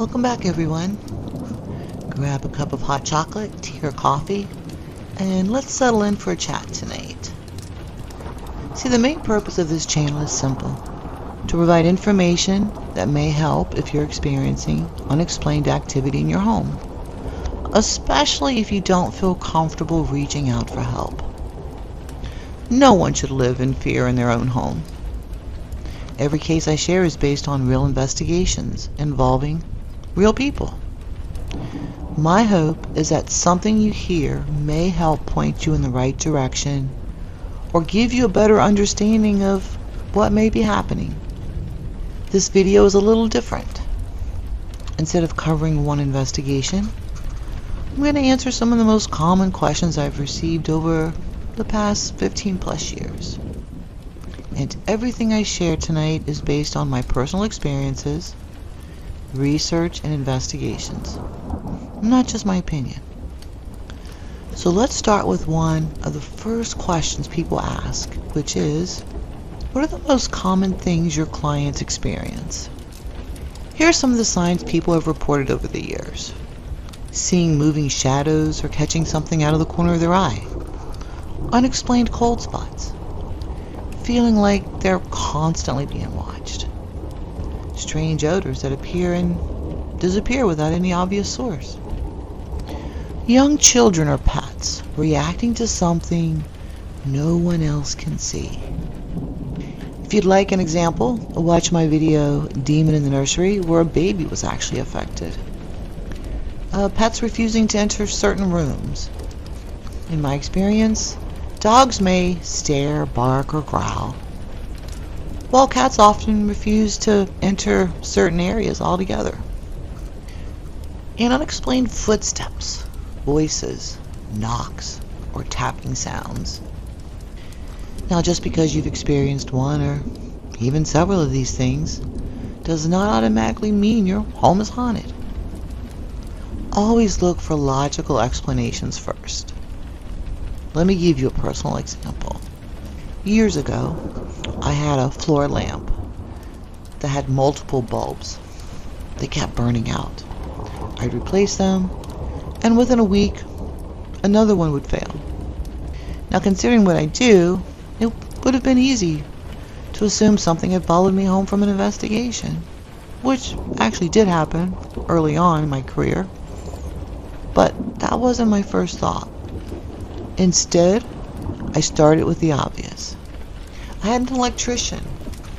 Welcome back, everyone. Grab a cup of hot chocolate, tea, or coffee, and let's settle in for a chat tonight. See, the main purpose of this channel is simple: to provide information that may help if you're experiencing unexplained activity in your home, especially if you don't feel comfortable reaching out for help. No one should live in fear in their own home. Every case I share is based on real investigations involving real people. My hope is that something you hear may help point you in the right direction or give you a better understanding of what may be happening. This video is a little different. Instead of covering one investigation, I'm going to answer some of the most common questions I've received over the past 15 plus years. And everything I share tonight is based on my personal experiences, research, and investigations, not just my opinion. So let's start with one of the first questions people ask, which is, what are the most common things your clients experience? Here are some of the signs people have reported over the years: seeing moving shadows or catching something out of the corner of their eye, unexplained cold spots, feeling like they're constantly being watched, strange odors that appear and disappear without any obvious source, young children or pets reacting to something no one else can see. If you'd like an example, watch my video Demon in the Nursery, where a baby was actually affected. Pets refusing to enter certain rooms. In my experience, dogs may stare, bark, or growl, while cats often refuse to enter certain areas altogether. And unexplained footsteps, voices, knocks, or tapping sounds. Now, just because you've experienced one or even several of these things does not automatically mean your home is haunted. Always look for logical explanations first. Let me give you a personal example. Years ago, I had a floor lamp that had multiple bulbs. They kept burning out. I'd replace them, and within a week, another one would fail. Now, considering what I do, it would have been easy to assume something had followed me home from an investigation, which actually did happen early on in my career, but that wasn't my first thought. Instead, I started with the obvious. I had an electrician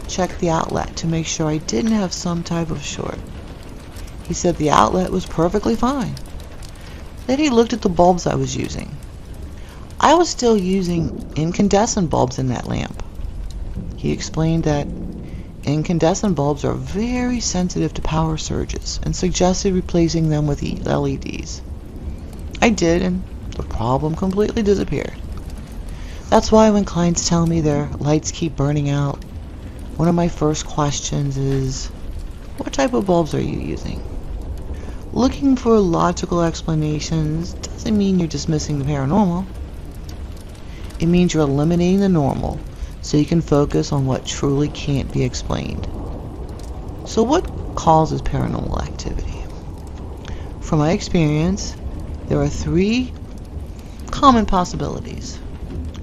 check the outlet to make sure I didn't have some type of short. He said the outlet was perfectly fine. Then he looked at the bulbs I was using. I was still using incandescent bulbs in that lamp. He explained that incandescent bulbs are very sensitive to power surges and suggested replacing them with LEDs. I did, and the problem completely disappeared. That's why when clients tell me their lights keep burning out, one of my first questions is, what type of bulbs are you using? Looking for logical explanations doesn't mean you're dismissing the paranormal. It means you're eliminating the normal so you can focus on what truly can't be explained. So what causes paranormal activity? From my experience, there are three common possibilities.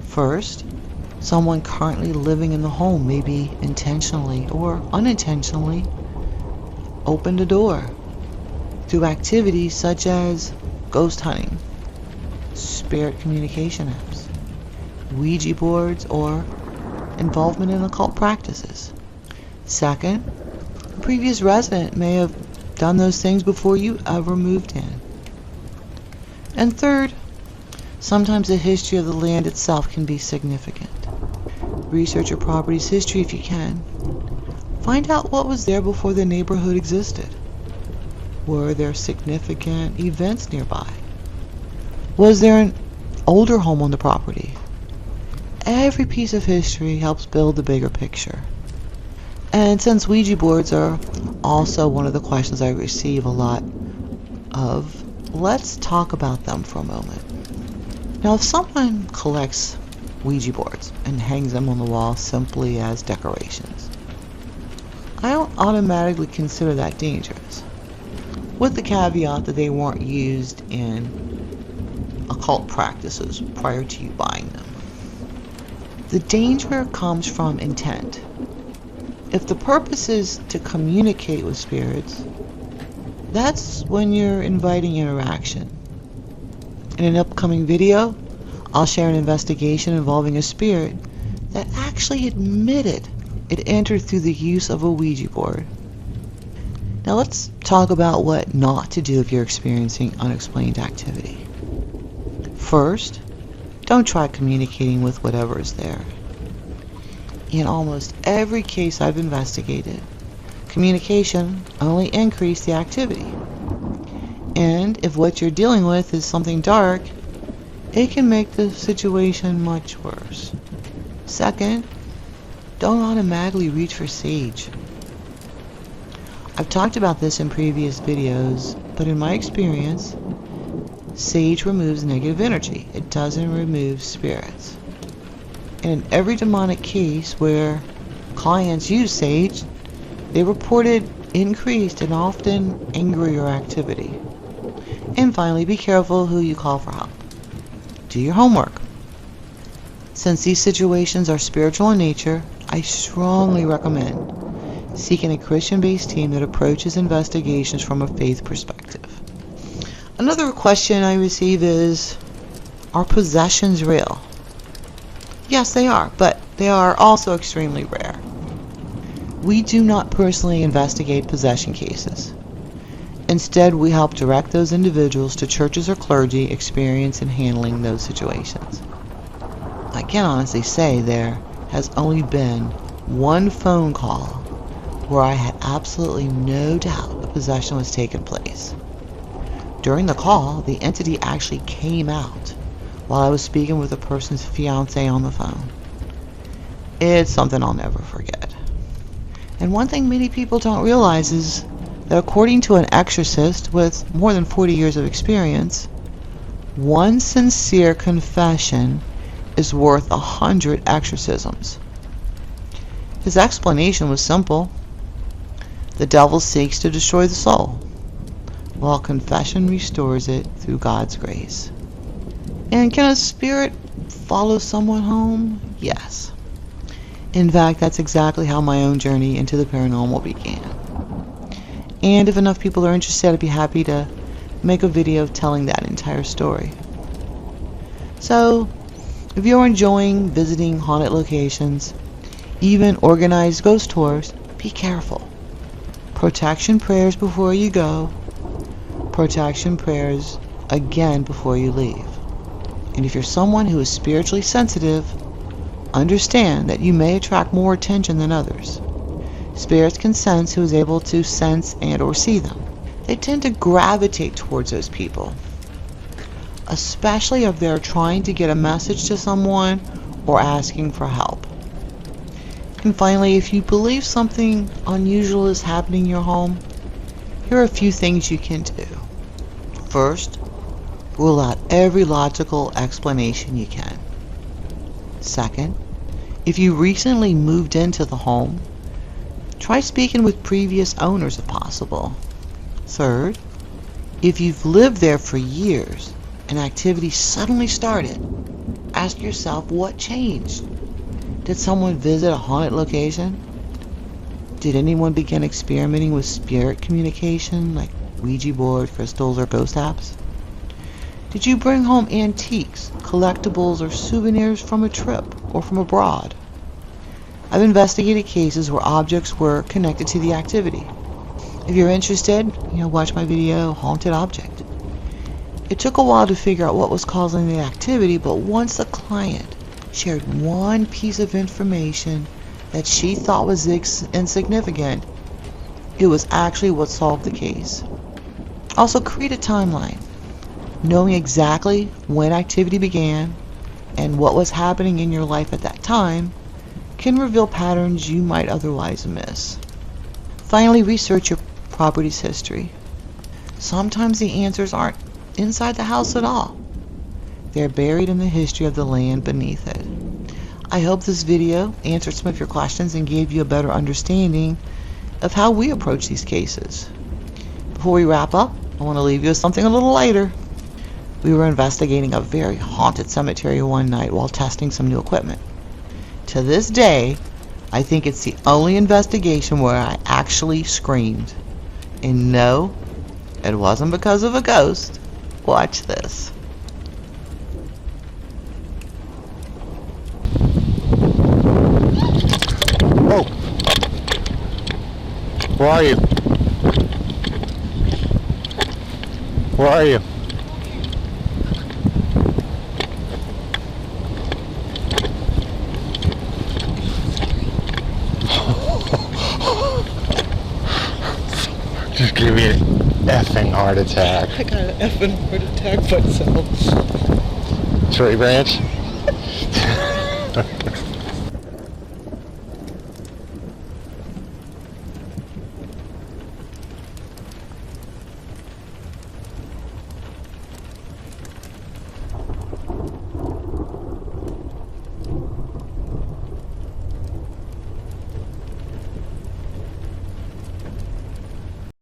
First, someone currently living in the home maybe intentionally or unintentionally opened a door through activities such as ghost hunting, spirit communication apps, Ouija boards, or involvement in occult practices. Second, a previous resident may have done those things before you ever moved in. And third, sometimes the history of the land itself can be significant. Research your property's history if you can. Find out what was there before the neighborhood existed. Were there significant events nearby? Was there an older home on the property? Every piece of history helps build the bigger picture. And since Ouija boards are also one of the questions I receive a lot of, let's talk about them for a moment. Now, if someone collects Ouija boards and hangs them on the wall simply as decorations, I don't automatically consider that dangerous. with the caveat that they weren't used in occult practices prior to you buying them. The danger comes from intent. If the purpose is to communicate with spirits, that's when you're inviting interaction. In an upcoming video, I'll share an investigation involving a spirit that actually admitted it entered through the use of a Ouija board. Now let's talk about what not to do if you're experiencing unexplained activity. First, don't try communicating with whatever is there. In almost every case I've investigated, communication only increased the activity. And if what you're dealing with is something dark, it can make the situation much worse. Second, don't automatically reach for sage. I've talked about this in previous videos, but in my experience, sage removes negative energy. It doesn't remove spirits. And in every demonic case where clients use sage, they reported increased and often angrier activity. And finally, be careful who you call for help. Do your homework. Since these situations are spiritual in nature, I strongly recommend seeking a Christian-based team that approaches investigations from a faith perspective. Another question I receive is, are possessions real? Yes, they are, but they are also extremely rare. We do not personally investigate possession cases. Instead, we help direct those individuals to churches or clergy experienced in handling those situations. I can honestly say there has only been one phone call where I had absolutely no doubt a possession was taking place. During the call, the entity actually came out while I was speaking with a person's fiance on the phone. It's something I'll never forget. And one thing many people don't realize is that according to an exorcist with more than 40 years of experience, one sincere confession is worth 100 exorcisms. His explanation was simple. The devil seeks to destroy the soul, while confession restores it through God's grace. And can a spirit follow someone home? Yes. In fact, that's exactly how my own journey into the paranormal began. And if enough people are interested, I'd be happy to make a video telling that entire story. So, if you're enjoying visiting haunted locations, even organized ghost tours, be careful. Protection prayers before you go. Protection prayers again before you leave. And if you're someone who is spiritually sensitive, understand that you may attract more attention than others. Spirits can sense who is able to sense and or see them. They tend to gravitate towards those people, especially if they're trying to get a message to someone or asking for help. And finally, if you believe something unusual is happening in your home, here are a few things you can do. First, rule out every logical explanation you can. Second, if you recently moved into the home, try speaking with previous owners if possible. Third, if you've lived there for years and activity suddenly started, ask yourself what changed. Did someone visit a haunted location? Did anyone begin experimenting with spirit communication like Ouija board, crystals, or ghost apps? Did you bring home antiques, collectibles, or souvenirs from a trip or from abroad? I've investigated cases where objects were connected to the activity. If you're interested, watch my video, Haunted Object. It took a while to figure out what was causing the activity, but once the client shared one piece of information that she thought was insignificant, it was actually what solved the case. Also, create a timeline. Knowing exactly when activity began and what was happening in your life at that time can reveal patterns you might otherwise miss. Finally, research your property's history. Sometimes the answers aren't inside the house at all. They're buried in the history of the land beneath it. I hope this video answered some of your questions and gave you a better understanding of how we approach these cases. Before we wrap up, I want to leave you with something a little lighter. We were investigating a very haunted cemetery one night while testing some new equipment. To this day, I think it's the only investigation where I actually screamed. And no, it wasn't because of a ghost. Watch this. Whoa! Where are you? Where are you? Just give me an effing heart attack. I got an effing heart attack myself. Tree branch?